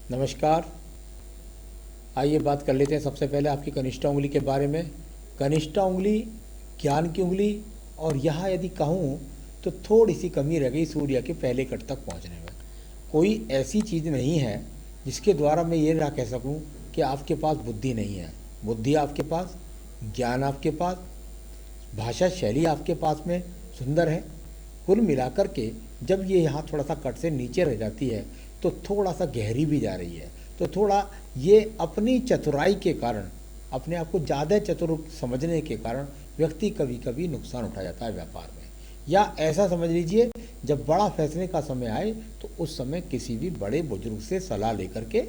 नमस्कार। आइए बात कर लेते हैं सबसे पहले आपकी कनिष्ठा उंगली के बारे में। कनिष्ठा उंगली ज्ञान की उंगली, और यहाँ यदि कहूँ तो थोड़ी सी कमी रह गई सूर्य के पहले कट तक पहुँचने में। कोई ऐसी चीज़ नहीं है जिसके द्वारा मैं ये ना कह सकूँ कि आपके पास बुद्धि नहीं है। बुद्धि आपके पास, ज्ञान आपके पास, भाषा शैली आपके पास में सुंदर है। कुल मिलाकर के जब ये यहाँ थोड़ा सा कट से नीचे रह जाती है तो थोड़ा सा गहरी भी जा रही है। तो थोड़ा ये अपनी चतुराई के कारण, अपने आप को ज़्यादा चतुर समझने के कारण व्यक्ति कभी कभी नुकसान उठा जाता है व्यापार में। या ऐसा समझ लीजिए, जब बड़ा फैसले का समय आए तो उस समय किसी भी बड़े बुजुर्ग से सलाह लेकर के,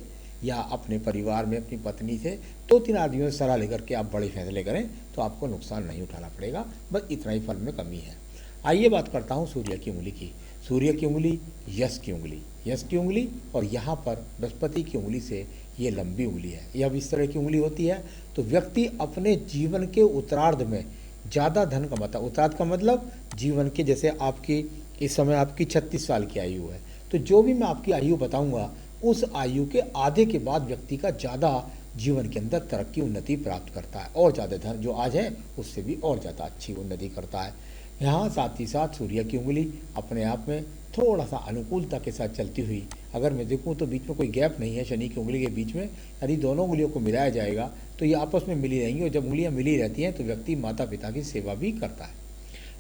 या अपने परिवार में अपनी पत्नी से, दो तीन आदमियों से सलाह लेकर के आप बड़े फैसले करें तो आपको नुकसान नहीं उठाना पड़ेगा। बस इतना ही फल में कमी है। आइए बात करता हूँ सूर्य की उंगली की। सूर्य की उंगली यश की उंगली, यश की उंगली, और यहाँ पर बृहस्पति की उंगली से ये लंबी उंगली है। यह इस तरह की उंगली होती है तो व्यक्ति अपने जीवन के उत्तरार्ध में ज़्यादा धन कमाता है। उत्तरार्ध का मतलब जीवन के, जैसे आपकी इस समय आपकी 36 साल की आयु है, तो जो भी मैं आपकी आयु बताऊंगा उस आयु के आधे के बाद व्यक्ति का ज़्यादा जीवन के अंदर तरक्की उन्नति प्राप्त करता है, और ज़्यादा धन जो आज है उससे भी और ज़्यादा अच्छी उन्नति करता है। यहाँ साथ ही साथ सूर्य की उंगली अपने आप में थोड़ा सा अनुकूलता के साथ चलती हुई, अगर मैं देखूँ तो बीच में कोई गैप नहीं है शनि की उंगली के बीच में। यदि दोनों उंगलियों को मिलाया जाएगा तो ये आपस में मिली रहेंगी, और जब उंगलियाँ मिली रहती हैं तो व्यक्ति माता पिता की सेवा भी करता है।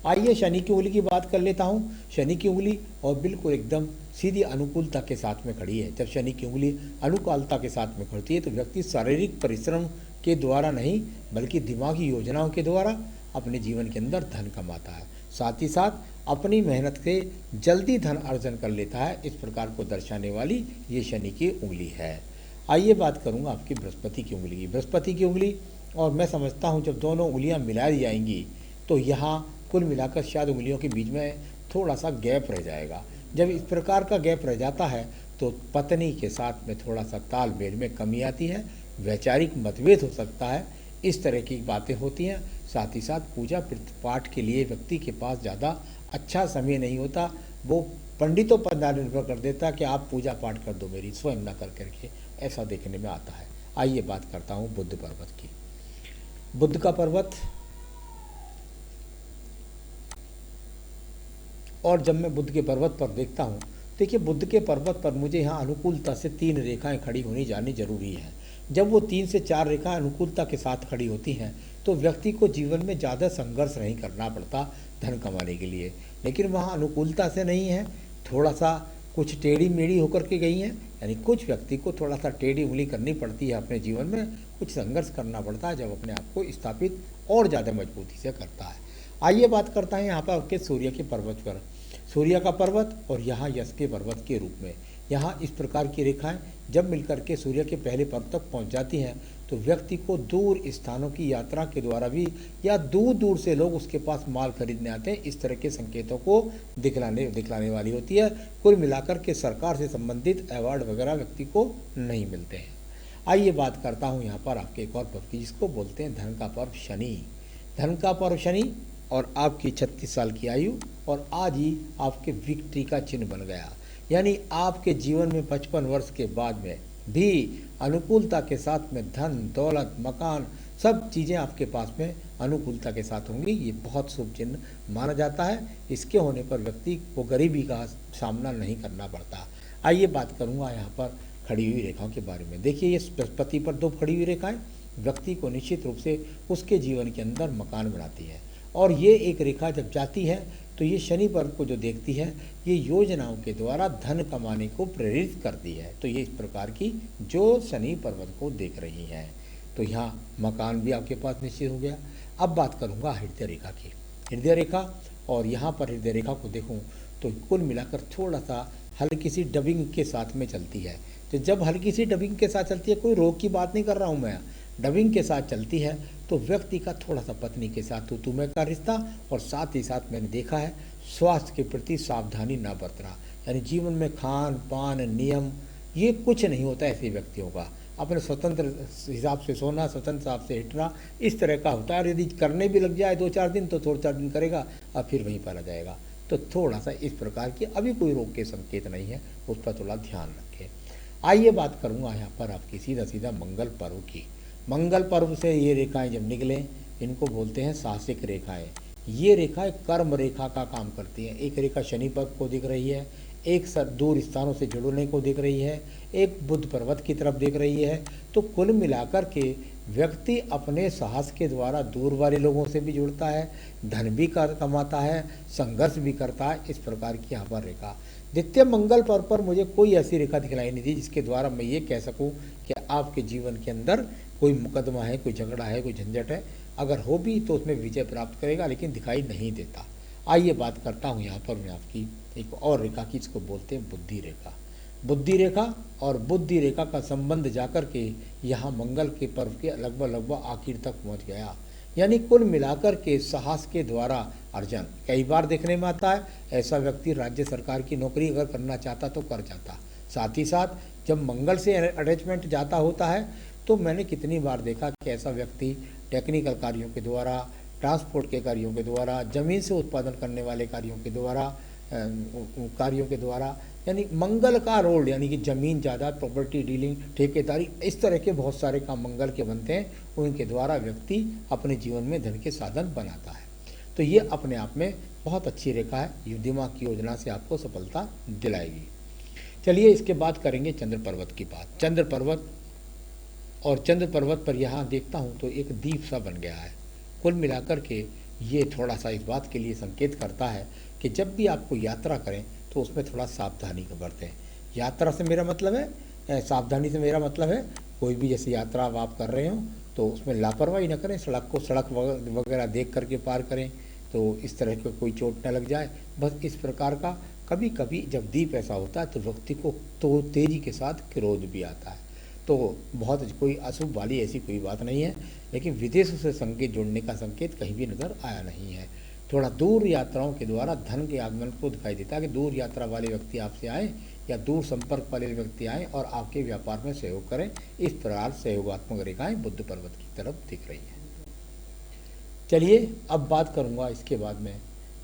आइए शनि की उंगली की बात कर लेता हूँ। शनि की उंगली और बिल्कुल एकदम सीधी अनुकूलता के साथ में खड़ी है। जब शनि की उंगली अनुकूलता के साथ में खड़ती है तो व्यक्ति शारीरिक परिश्रम के द्वारा नहीं बल्कि दिमागी योजनाओं के द्वारा अपने जीवन के अंदर धन कमाता है। साथ ही साथ अपनी मेहनत से जल्दी धन अर्जन कर लेता है। इस प्रकार को दर्शाने वाली ये शनि की उंगली है। आइए बात करूँगा आपकी बृहस्पति की उंगली की। बृहस्पति की उंगली, और मैं समझता हूँ जब दोनों उंगलियाँ मिलाई जाएंगी तो यहाँ कुल मिलाकर शायद उंगलियों के बीच में थोड़ा सा गैप रह जाएगा। जब इस प्रकार का गैप रह जाता है तो पत्नी के साथ में थोड़ा सा तालमेल में कमी आती है, वैचारिक मतभेद हो सकता है, इस तरह की बातें होती हैं। साथ ही साथ पूजा पाठ के लिए व्यक्ति के पास ज़्यादा अच्छा समय नहीं होता। वो पंडितों पर निर्भर कर देता कि आप पूजा पाठ कर दो मेरी, स्वयं ना कर करके, ऐसा देखने में आता है। आइए बात करता हूँ बुद्ध पर्वत की। बुद्ध का पर्वत, और जब मैं बुद्ध के पर्वत पर देखता हूँ, देखिए बुद्ध के पर्वत पर मुझे यहाँ अनुकूलता से 3 रेखाएं खड़ी होनी जानी जरूरी है। जब वो 3 से 4 रेखाएं अनुकूलता के साथ खड़ी होती हैं तो व्यक्ति को जीवन में ज़्यादा संघर्ष नहीं करना पड़ता धन कमाने के लिए। लेकिन वहाँ अनुकूलता से नहीं है, थोड़ा सा कुछ टेढ़ी मेढ़ी होकर के गई हैं, यानी कुछ व्यक्ति को थोड़ा सा टेढ़ी उंगली करनी पड़ती है अपने जीवन में, कुछ संघर्ष करना पड़ता है जब अपने आप को स्थापित और ज़्यादा मजबूती से करता है। आइए बात करता है यहाँ पर आपके सूर्य के पर्वत पर। सूर्य का पर्वत और यहाँ यश के पर्वत के रूप में यहाँ इस प्रकार की रेखाएं जब मिलकर के सूर्य के पहले पर्वत तक पहुँच जाती हैं तो व्यक्ति को दूर स्थानों की यात्रा के द्वारा भी, या दूर दूर से लोग उसके पास माल खरीदने आते हैं, इस तरह के संकेतों को दिखलाने वाली होती है। कुल मिलाकर के सरकार से संबंधित अवार्ड वगैरह व्यक्ति को नहीं मिलते हैं। आइए बात करता हूँ यहाँ पर आपके एक और पर्व की, जिसको बोलते हैं धन का पर्व शनि। धन का पर्व शनि, और आपकी 36 साल की आयु, और आज ही आपके विक्ट्री का चिन्ह बन गया। यानी आपके जीवन में 55 वर्ष के बाद में भी अनुकूलता के साथ में धन दौलत मकान सब चीज़ें आपके पास में अनुकूलता के साथ होंगी। ये बहुत शुभ चिन्ह माना जाता है। इसके होने पर व्यक्ति को गरीबी का सामना नहीं करना पड़ता। आइए बात करूँगा यहाँ पर खड़ी हुई रेखाओं के बारे में। देखिए ये बृहस्पति पर 2 खड़ी हुई रेखाएं व्यक्ति को निश्चित रूप से उसके जीवन के अंदर मकान बनाती है, और ये एक रेखा जब जाती है तो ये शनि पर्व को जो देखती है ये योजनाओं के द्वारा धन कमाने को प्रेरित करती है। तो ये इस प्रकार की जो शनि पर्वत को देख रही हैं, तो यहाँ मकान भी आपके पास निश्चित हो गया। अब बात करूँगा हृदय रेखा की। हृदय रेखा, और यहाँ पर हृदय रेखा को देखूँ तो कुल मिलाकर थोड़ा सा हल्की सी डबिंग के साथ में चलती है। तो जब हल्की सी डबिंग के साथ चलती है, कोई रोग की बात नहीं कर रहा हूँ मैं, डबिंग के साथ चलती है तो व्यक्ति का थोड़ा सा पत्नी के साथ तू मैं का रिश्ता, और साथ ही साथ मैंने देखा है स्वास्थ्य के प्रति सावधानी ना बरतना। यानी जीवन में खान पान नियम ये कुछ नहीं होता ऐसे व्यक्तियों का। अपने स्वतंत्र हिसाब से सोना, स्वतंत्र हिसाब से हिटना, इस तरह का होता है। और यदि करने भी लग जाए 2-4 दिन तो 2-4 दिन करेगा और फिर वहीं पर आ जाएगा। तो थोड़ा सा इस प्रकार की अभी कोई रोग के संकेत नहीं है, उस पर थोड़ा ध्यान रखें। आइए बात करूँगा यहाँ पर आपकी सीधा सीधा मंगल पर्व की। मंगल पर्व से ये रेखाएं जब निकलें, इनको बोलते हैं साहसिक रेखाएं। ये रेखाएं कर्म रेखा का काम करती हैं। एक रेखा शनि पर्व को दिख रही है, एक दूर स्थानों से जुड़ने को दिख रही है, एक बुध पर्वत की तरफ दिख रही है। तो कुल मिलाकर के व्यक्ति अपने साहस के द्वारा दूर वाले लोगों से भी जुड़ता है, धन भी कमाता है, संघर्ष भी करता है। इस प्रकार की यहाँ पर रेखा द्वितीय मंगल पर्व पर मुझे कोई ऐसी रेखा दिखलाई नहीं दी जिसके द्वारा मैं ये कह सकूं कि आपके जीवन के अंदर कोई मुकदमा है, कोई झगड़ा है, कोई झंझट है। अगर हो भी तो उसमें विजय प्राप्त करेगा, लेकिन दिखाई नहीं देता। आइए बात करता हूँ यहाँ पर मैं आपकी एक और रेखा की, इसको बोलते हैं बुद्धि रेखा। बुद्धि रेखा और बुद्धि रेखा का संबंध जाकर के यहाँ मंगल के पर्व के लगभग आखिर तक पहुँच गया। यानी कुल मिलाकर के साहस के द्वारा अर्जन कई बार देखने में आता है। ऐसा व्यक्ति राज्य सरकार की नौकरी अगर करना चाहता तो कर जाता। साथ ही साथ जब मंगल से अटैचमेंट जाता होता है तो मैंने कितनी बार देखा कि ऐसा व्यक्ति टेक्निकल कार्यों के द्वारा, ट्रांसपोर्ट के कार्यों के द्वारा, ज़मीन से उत्पादन करने वाले कार्यों के द्वारा यानी मंगल का रोल, यानी कि ज़मीन जायदाद, प्रॉपर्टी डीलिंग, ठेकेदारी, इस तरह के बहुत सारे काम मंगल के बनते हैं। उनके द्वारा व्यक्ति अपने जीवन में धन के साधन बनाता है। तो ये अपने आप में बहुत अच्छी रेखा है, ये दिमाग की योजना से आपको सफलता दिलाएगी। चलिए इसके बाद करेंगे चंद्र पर्वत की बात। चंद्र पर्वत पर यहाँ देखता हूँ तो एक द्वीप सा बन गया है। कुल मिलाकर के ये थोड़ा सा इस बात के लिए संकेत करता है कि जब भी आपको यात्रा करें तो उसमें थोड़ा सावधानी का बरतें। यात्रा से मेरा मतलब है, सावधानी से मेरा मतलब है कोई भी जैसे यात्रा आप कर रहे हो तो उसमें लापरवाही न करें। सड़क वगैरह देख करके पार करें, तो इस तरह का कोई चोट न लग जाए। बस इस प्रकार का कभी कभी जब द्वीप ऐसा होता है तो व्यक्ति को तो तेज़ी के साथ क्रोध भी आता है। तो बहुत कोई अशुभ वाली ऐसी कोई बात नहीं है, लेकिन विदेशों से संकेत जुड़ने का संकेत कहीं भी नज़र आया नहीं है। थोड़ा दूर यात्राओं के द्वारा धन के आगमन को दिखाई देता है कि दूर यात्रा वाले व्यक्ति आपसे आए या दूर संपर्क वाले व्यक्ति आए और आपके व्यापार में सहयोग करें। इस प्रकार सहयोगात्मक रेखाएं बुध पर्वत की तरफ दिख रही हैं। चलिए अब बात करूंगा इसके बाद में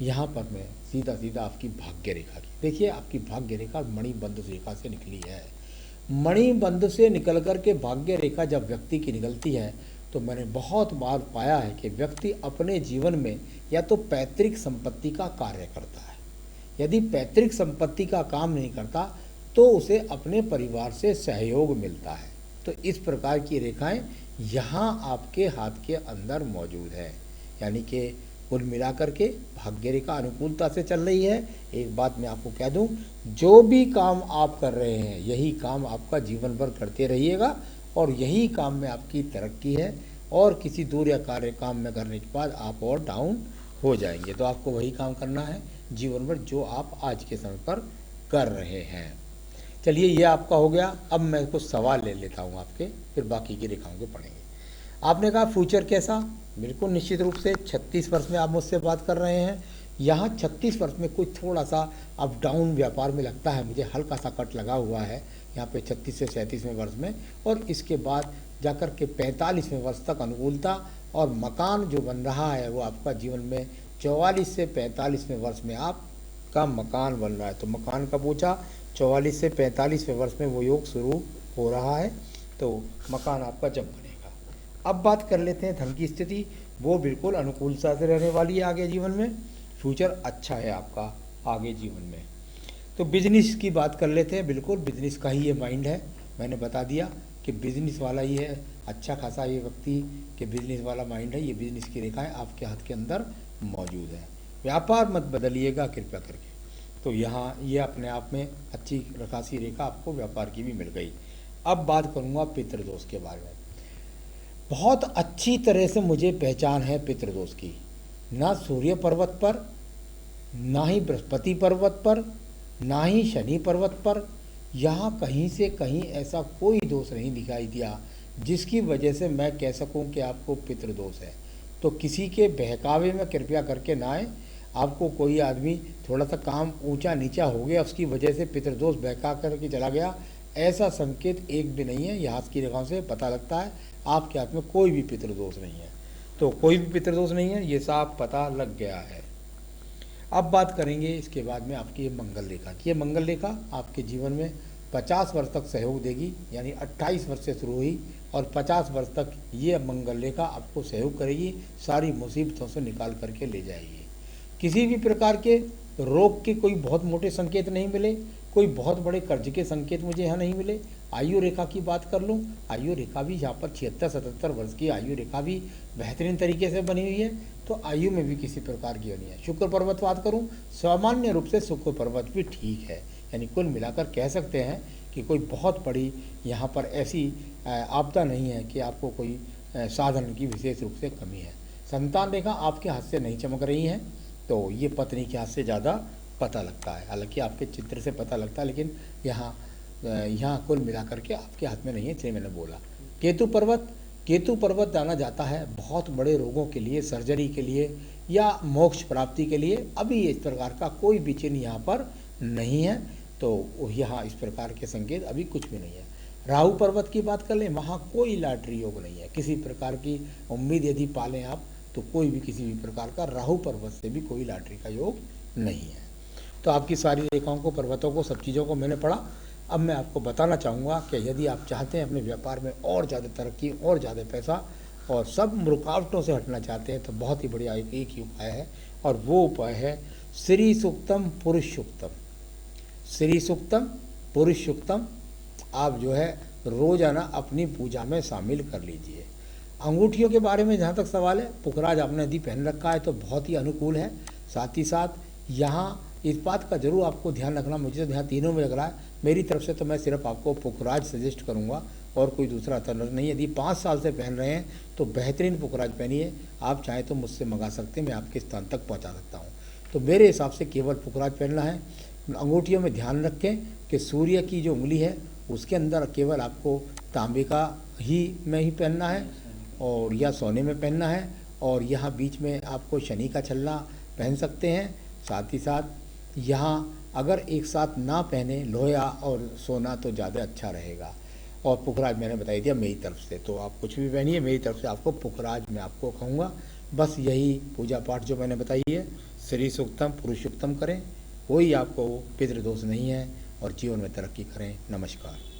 यहाँ पर मैं सीधा आपकी भाग्य रेखा की। देखिए आपकी भाग्य रेखा मणिबंध रेखा से निकली है। मणिबंध से निकल कर के भाग्य रेखा जब व्यक्ति की निकलती है तो मैंने बहुत बार पाया है कि व्यक्ति अपने जीवन में या तो पैतृक संपत्ति का कार्य करता है, यदि पैतृक संपत्ति का काम नहीं करता तो उसे अपने परिवार से सहयोग मिलता है। तो इस प्रकार की रेखाएं यहाँ आपके हाथ के अंदर मौजूद है। यानी कि कुल मिलाकर के भाग्य रेखा अनुकूलता से चल रही है। एक बात मैं आपको कह दूं, जो भी काम आप कर रहे हैं यही काम आपका जीवन भर करते रहिएगा और यही काम में आपकी तरक्की है। और किसी दूर या कार्य काम में करने के बाद आप और डाउन हो जाएंगे। तो आपको वही काम करना है जीवन भर जो आप आज के समय पर कर रहे हैं। चलिए ये आपका हो गया। अब मैं कुछ सवाल ले लेता हूँ आपके, फिर बाकी की रेखाओं को पढ़ेंगे। आपने कहा फ्यूचर कैसा? बिल्कुल निश्चित रूप से 36 वर्ष में आप मुझसे बात कर रहे हैं। यहाँ 36 वर्ष में कोई थोड़ा सा अप डाउन व्यापार में लगता है, मुझे हल्का सा कट लगा हुआ है यहाँ पे 36 से 37वें वर्ष में। और इसके बाद जाकर के 45वें वर्ष तक अनुकूलता और मकान जो बन रहा है वो आपका जीवन में 44 से 45वें वर्ष में आपका मकान बन रहा है। तो मकान का पूछा, 44 से 45वें वर्ष में वो योग शुरू हो रहा है, तो मकान आपका जब बनेगा। अब बात कर लेते हैं धन की स्थिति। वो बिल्कुल अनुकूलता से रहने वाली है आगे जीवन में। फ्यूचर अच्छा है आपका आगे जीवन में। तो बिजनेस की बात कर लेते हैं। बिल्कुल बिजनेस का ही ये माइंड है। मैंने बता दिया कि बिजनेस वाला ही है, अच्छा खासा ये व्यक्ति के बिजनेस वाला माइंड है। ये बिजनेस की रेखाएं आपके हाथ के अंदर मौजूद है। व्यापार मत बदलिएगा कृपया करके। तो यहाँ ये अपने आप में अच्छी खासी रेखा आपको व्यापार की भी मिल गई। अब बात करूँगा पितृदोष के बारे में। बहुत अच्छी तरह से मुझे पहचान है पितृदोष की। ना सूर्य पर्वत पर, ना ही बृहस्पति पर्वत पर, ना ही शनि पर्वत पर, यहाँ कहीं से कहीं ऐसा कोई दोष नहीं दिखाई दिया जिसकी वजह से मैं कह सकूं कि आपको पितृदोष है। तो किसी के बहकावे में कृपया करके ना आए। आपको कोई आदमी थोड़ा सा काम ऊंचा नीचा हो गया, उसकी वजह से पितृदोष बहका करके चला गया, ऐसा संकेत एक भी नहीं है। यहाँ की रेखाओं से पता लगता है आपके हाथ में कोई भी पितृदोष नहीं है। तो कोई भी पितृदोष नहीं है, ये साफ पता लग गया है। अब बात करेंगे इसके बाद में आपकी ये मंगल रेखा की। ये मंगल रेखा आपके जीवन में 50 वर्ष तक सहयोग देगी, यानी 28 वर्ष से शुरू हुई और 50 वर्ष तक ये मंगल रेखा आपको सहयोग करेगी, सारी मुसीबतों से निकाल करके ले जाएगी। किसी भी प्रकार के रोग के कोई बहुत मोटे संकेत नहीं मिले, कोई बहुत बड़े कर्ज के संकेत मुझे यहाँ नहीं मिले। आयु रेखा की बात कर लूँ, आयु रेखा भी यहाँ पर 76-77 वर्ष की आयु रेखा भी बेहतरीन तरीके से बनी हुई है, तो आयु में भी किसी प्रकार की नहीं है। शुक्र पर्वत बात करूँ, सामान्य रूप से शुक्र पर्वत भी ठीक है, यानी कुल मिलाकर कह सकते हैं कि कोई बहुत बड़ी यहाँ पर ऐसी आपदा नहीं है कि आपको कोई साधन की विशेष रूप से कमी है। संतान रेखा आपके हाथ से नहीं चमक रही है, तो ये पत्नी के हाथ से ज़्यादा पता लगता है, हालांकि आपके चित्र से पता लगता है, लेकिन यहाँ कुल मिलाकर के आपके हाथ में नहीं है, इसलिए मैंने बोला। केतु पर्वत जाना जाता है बहुत बड़े रोगों के लिए, सर्जरी के लिए या मोक्ष प्राप्ति के लिए। अभी इस प्रकार का कोई भी चिन्ह यहाँ पर नहीं है, तो यहाँ इस प्रकार के संकेत अभी कुछ भी नहीं है। राहु पर्वत की बात कर लें, वहाँ कोई लॉटरी योग नहीं है, किसी प्रकार की उम्मीद यदि पालें आप तो कोई भी किसी भी प्रकार का राहु पर्वत से भी कोई लॉटरी का योग नहीं है। तो आपकी सारी रेखाओं को, पर्वतों को, सब चीज़ों को मैंने पढ़ा। अब मैं आपको बताना चाहूँगा कि यदि आप चाहते हैं अपने व्यापार में और ज़्यादा तरक्की, और ज़्यादा पैसा और सब रुकावटों से हटना चाहते हैं, तो बहुत ही बढ़िया एक ही उपाय है, और वो उपाय है श्री सूक्तम पुरुष सूक्तम। श्री सूक्तम पुरुष सूक्तम आप जो है रोज़ाना अपनी पूजा में शामिल कर लीजिए। अंगूठियों के बारे में जहाँ तक सवाल है, पुखराज आपने यदि पहन रखा है तो बहुत ही अनुकूल है। साथ ही साथ यहाँ इस बात का जरूर आपको ध्यान रखना, मुझे तो ध्यान तीनों में लग रहा है, मेरी तरफ से तो मैं सिर्फ आपको पुखराज सजेस्ट करूँगा और कोई दूसरा अल्टरनेटिव नहीं। यदि 5 साल से पहन रहे हैं तो बेहतरीन पुखराज पहनिए, आप चाहें तो मुझसे मंगा सकते हैं, मैं आपके स्थान तक पहुँचा सकता हूँ। तो मेरे हिसाब से केवल पुखराज पहनना है। अंगूठियों में ध्यान रखें कि सूर्य की जो उंगली है उसके अंदर केवल आपको तांबे का ही पहनना है और या सोने में पहनना है, और यहाँ बीच में आपको शनि का छल्ला पहन सकते हैं। साथ ही साथ यहाँ अगर एक साथ ना पहने लोहा और सोना तो ज़्यादा अच्छा रहेगा। और पुखराज मैंने बताई दिया मेरी तरफ से, तो आप कुछ भी पहनिए, मेरी तरफ से आपको पुखराज मैं आपको कहूँगा। बस यही पूजा पाठ जो मैंने बताई है, श्री सूक्तम पुरुष सूक्तम करें, कोई आपको पितृदोष नहीं है, और जीवन में तरक्की करें। नमस्कार।